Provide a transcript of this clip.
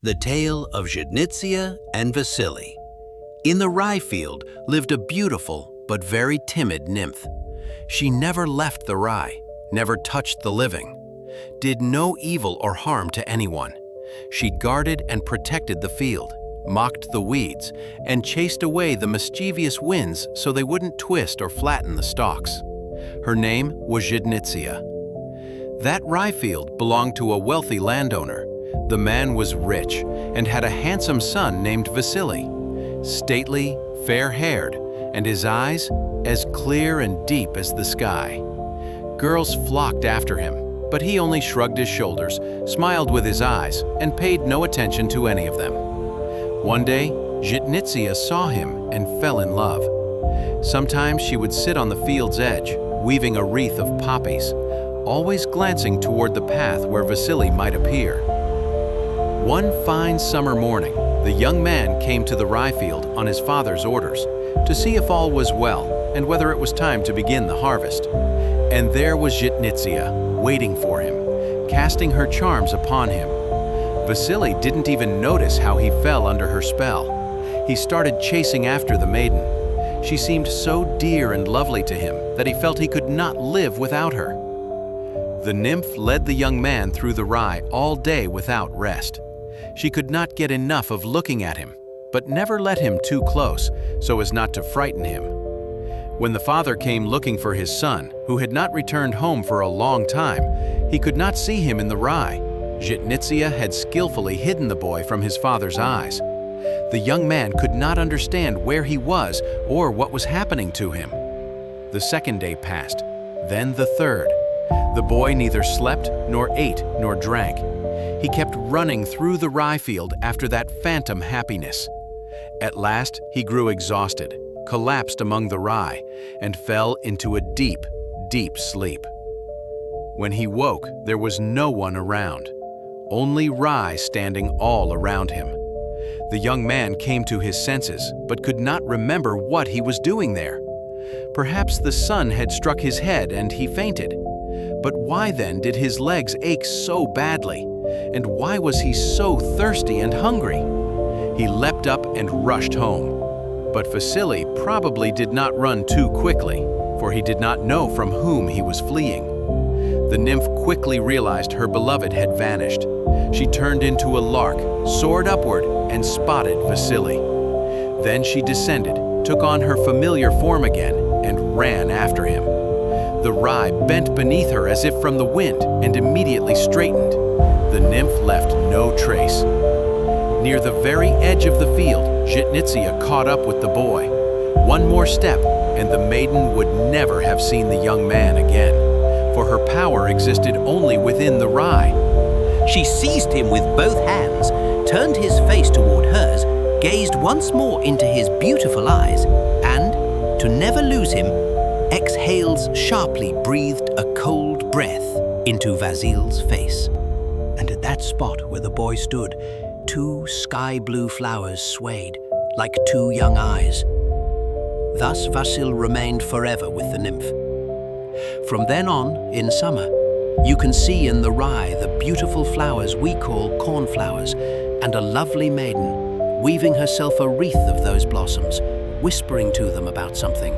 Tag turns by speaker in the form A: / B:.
A: The Tale of Zhytnytsia and Vasyl. In the rye field lived a beautiful but very timid nymph. She never left the rye, never touched the living, did no evil or harm to anyone. She guarded and protected the field, mocked the weeds, and chased away the mischievous winds so they wouldn't twist or flatten the stalks. Her name was Zhytnytsia. That rye field belonged to a wealthy landowner. The man was rich and had a handsome son named Vasyl, stately, fair-haired, and his eyes as clear and deep as the sky. Girls flocked after him, but he only shrugged his shoulders, smiled with his eyes, and paid no attention to any of them. One day, Zhytnytsia saw him and fell in love. Sometimes she would sit on the field's edge, weaving a wreath of poppies, always glancing toward the path where Vasyl might appear. One fine summer morning, the young man came to the rye field on his father's orders to see if all was well and whether it was time to begin the harvest. And there was Zhytnytsia, waiting for him, casting her charms upon him. Vasyl didn't even notice how he fell under her spell. He started chasing after the maiden. She seemed so dear and lovely to him that he felt he could not live without her. The nymph led the young man through the rye all day without rest. She could not get enough of looking at him, but never let him too close so as not to frighten him. When the father came looking for his son, who had not returned home for a long time, he could not see him in the rye. Zhytnytsia had skillfully hidden the boy from his father's eyes. The young man could not understand where he was or what was happening to him. The second day passed, then the third. The boy neither slept, nor ate, nor drank. He kept running through the rye field after that phantom happiness. At last, he grew exhausted, collapsed among the rye, and fell into a deep, deep sleep. When he woke, there was no one around, only rye standing all around him. The young man came to his senses, but could not remember what he was doing there. Perhaps the sun had struck his head and he fainted. But why then did his legs ache so badly? And why was he so thirsty and hungry? He leapt up and rushed home. But Vasyl probably did not run too quickly, for he did not know from whom he was fleeing. The nymph quickly realized her beloved had vanished. She turned into a lark, soared upward, and spotted Vasyl. Then she descended, took on her familiar form again, and ran after him. The rye bent beneath her as if from the wind and immediately straightened. The nymph left no trace. Near the very edge of the field, Zhytnytsia caught up with the boy. One more step, and the maiden would never have seen the young man again, for her power existed only within the rye.
B: She seized him with both hands, turned his face toward hers, gazed once more into his beautiful eyes, and, to never lose him, exhales sharply breathed a cold breath into Vasyl's face. And at that spot where the boy stood, two sky-blue flowers swayed like two young eyes. Thus Vasyl remained forever with the nymph. From then on, in summer, you can see in the rye the beautiful flowers we call cornflowers, and a lovely maiden, weaving herself a wreath of those blossoms, whispering to them about something.